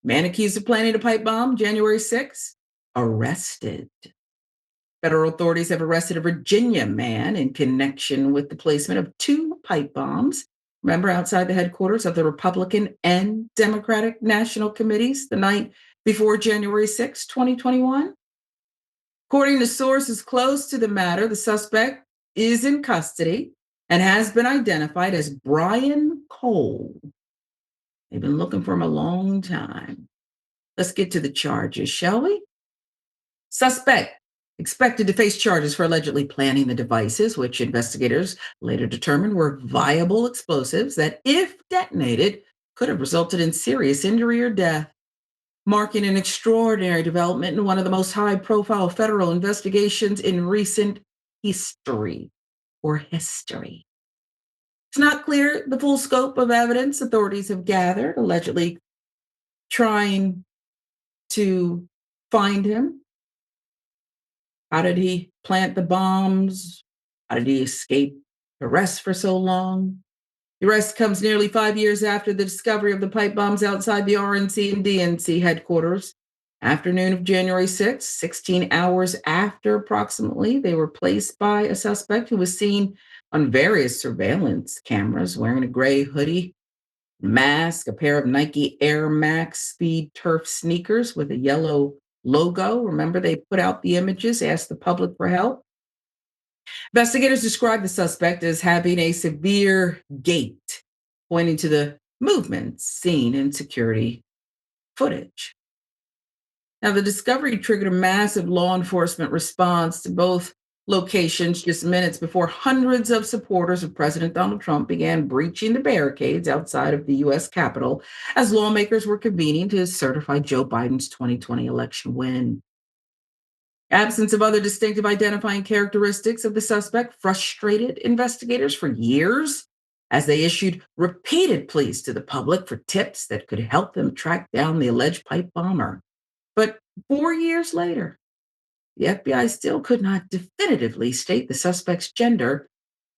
Man accused of planning a pipe bomb January 6th, arrested. Federal authorities have arrested a Virginia man in connection with the placement of two pipe bombs. Remember, outside the headquarters of the Republican and Democratic National Committees the night before January 6, 2021? According to sources close to the matter, the suspect is in custody and has been identified as Brian Cole. They've been looking for him a long time. Let's get to the charges, shall we? Suspect expected to face charges for allegedly planning the devices, which investigators later determined were viable explosives that, if detonated, could have resulted in serious injury or death, marking an extraordinary development in one of the most high-profile federal investigations in recent history. It's not clear the full scope of evidence authorities have gathered, allegedly trying to find him. How did he plant the bombs? How did he escape arrest for so long? The arrest comes nearly 5 years after the discovery of the pipe bombs outside the RNC and DNC headquarters. Afternoon of January 6th, 16 hours after approximately, they were placed by a suspect who was seen on various surveillance cameras wearing a gray hoodie, mask, a pair of Nike Air Max Speed Turf sneakers with a yellow logo. Remember, they put out the images, asked the public for help. Investigators described the suspect as having a severe gait, pointing to the movements seen in security footage. Now, the discovery triggered a massive law enforcement response to both locations just minutes before hundreds of supporters of President Donald Trump began breaching the barricades outside of the U.S. Capitol as lawmakers were convening to certify Joe Biden's 2020 election win. Absence of other distinctive identifying characteristics of the suspect frustrated investigators for years as they issued repeated pleas to the public for tips that could help them track down the alleged pipe bomber. But 4 years later, the FBI still could not definitively state the suspect's gender,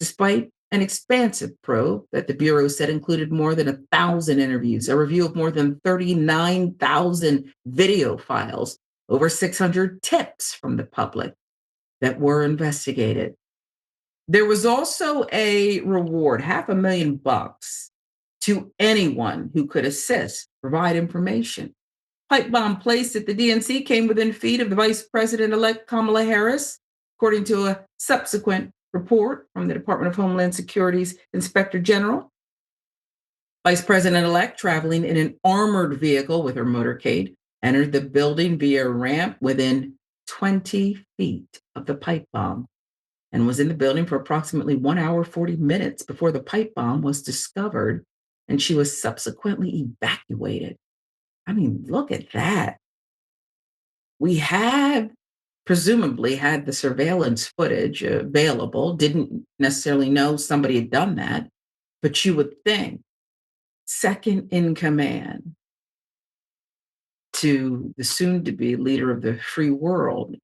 despite an expansive probe that the Bureau said included more than 1,000 interviews, a review of more than 39,000 video files, over 600 tips from the public that were investigated. There was also a reward, $500,000, to anyone who could assist, provide information. Pipe bomb placed at the DNC came within feet of the Vice President-elect Kamala Harris, according to a subsequent report from the Department of Homeland Security's Inspector General. Vice President-elect, traveling in an armored vehicle with her motorcade, entered the building via a ramp within 20 feet of the pipe bomb and was in the building for approximately 1 hour, 40 minutes before the pipe bomb was discovered, and she was subsequently evacuated. I mean, look at that. We had presumably had the surveillance footage available, didn't necessarily know somebody had done that, but you would think second in command to the soon-to-be leader of the free world.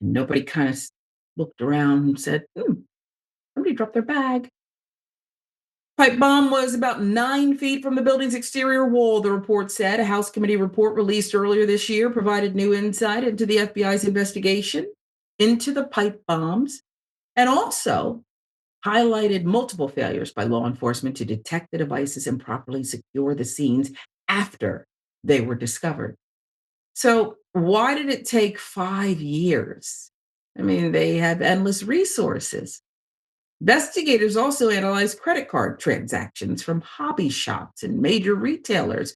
Nobody kind of looked around and said, somebody dropped their bag. Pipe bomb was about 9 feet from the building's exterior wall, the report said. A House committee report released earlier this year provided new insight into the FBI's investigation into the pipe bombs and also highlighted multiple failures by law enforcement to detect the devices and properly secure the scenes after they were discovered. So, why did it take 5 years? I mean, they have endless resources. Investigators also analyzed credit card transactions from hobby shops and major retailers.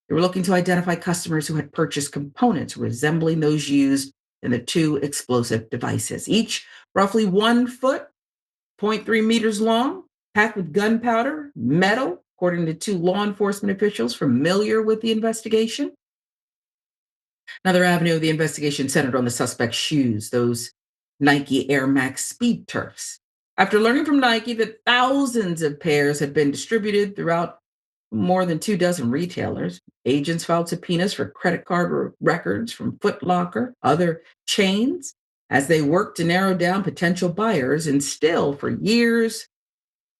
They were looking to identify customers who had purchased components resembling those used in the two explosive devices, each roughly 1 foot, 0.3 meters long, packed with gunpowder, metal, according to two law enforcement officials familiar with the investigation. Another avenue of the investigation centered on the suspect's shoes, those Nike Air Max Speed Turfs. After learning from Nike that thousands of pairs had been distributed throughout more than 24 retailers, agents filed subpoenas for credit card records from Foot Locker, other chains, as they worked to narrow down potential buyers, and still for years,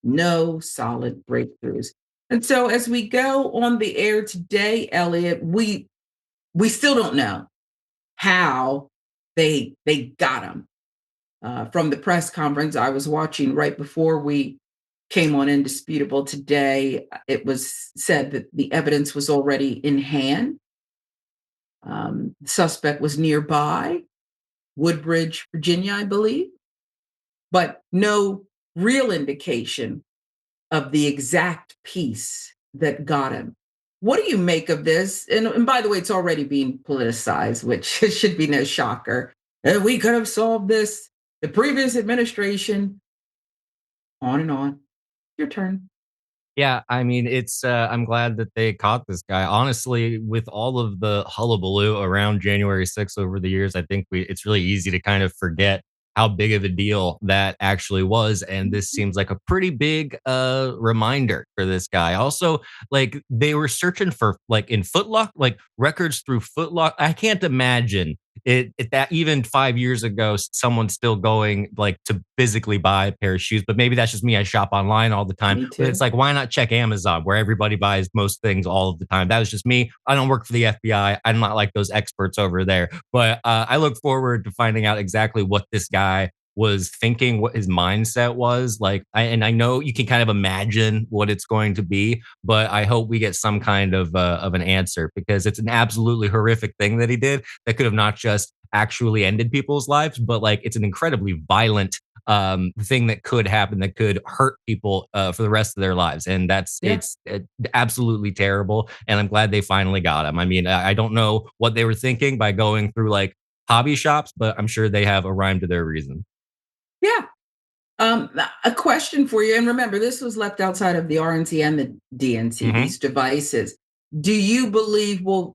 no solid breakthroughs. And so as we go on the air today, Elliot, we still don't know how they got him. From the press conference I was watching right before we came on Indisputable today, it was said that the evidence was already in hand. The suspect was nearby, Woodbridge, Virginia, I believe, but no real indication of the exact piece that got him. What do you make of this? And by the way, it's already being politicized, which should be no shocker. We could have solved this. The previous administration, on and on. Your turn. Yeah, I mean, I'm glad that they caught this guy. Honestly, with all of the hullabaloo around January 6th over the years, I think it's really easy to kind of forget how big of a deal that actually was. And this seems like a pretty big reminder for this guy. Also, like they were searching for like in Footlock, like records through Footlock. I can't imagine it that even 5 years ago, someone's still going like to physically buy a pair of shoes. But maybe that's just me. I shop online all the time. Me But it's too. like, why not check Amazon where everybody buys most things all of the time? That was just me. I don't work for the FBI. I'm not like those experts over there. But I look forward to finding out exactly what this guy was thinking, what his mindset was like. And I know you can kind of imagine what it's going to be, but I hope we get some kind of an answer, because it's an absolutely horrific thing that he did that could have not just actually ended people's lives, but like it's an incredibly violent thing that could happen, that could hurt people for the rest of their lives. And Yeah. it's absolutely terrible. And I'm glad they finally got him. I mean, I don't know what they were thinking by going through like hobby shops, but I'm sure they have a rhyme to their reason. Yeah. A question for you. And remember, this was left outside of the RNC and the DNC, Hmm. these devices. Do you believe we'll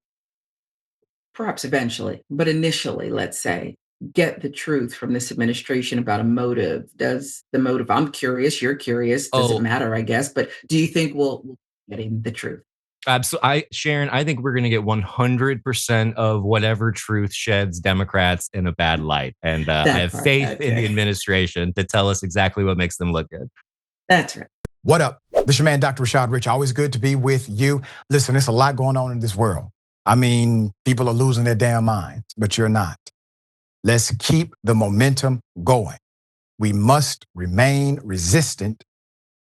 perhaps eventually, but initially, let's say, get the truth from this administration about a motive? Does the motive, I'm curious, you're curious, doesn't Oh, matter, I guess, but do you think we'll getting the truth? absolutely. Sharon, I think we're going to get 100% of whatever truth sheds Democrats in a bad light. And I That have part. faith in the Okay. administration to tell us exactly what makes them look good. That's right. What up? This is your man, Dr. Rashad Rich. Always good to be with you. Listen, there's a lot going on in this world. I mean, people are losing their damn minds, but you're not. Let's keep the momentum going. We must remain resistant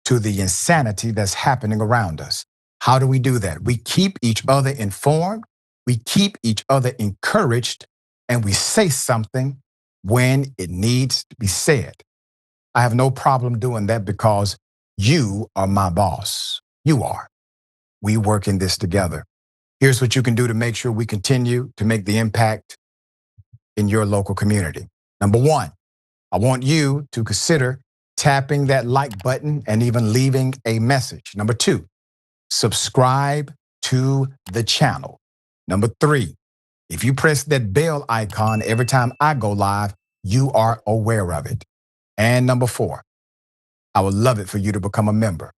to the insanity that's happening around us. How do we do that? We keep each other informed, we keep each other encouraged, and we say something when it needs to be said. I have no problem doing that because you are my boss. You are. We work in this together. Here's what you can do to make sure we continue to make the impact in your local community. Number one, I want you to consider tapping that like button and even leaving a message. Number two, subscribe to the channel. Number three, if you press that bell icon every time I go live, you are aware of it. And number four, I would love it for you to become a member.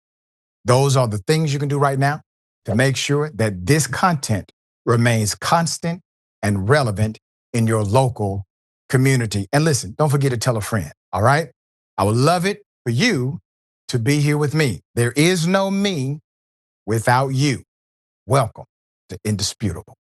Those are the things you can do right now to make sure that this content remains constant and relevant in your local community. And listen, don't forget to tell a friend, all right? I would love it for you to be here with me. There is no me without you. Welcome to Indisputable.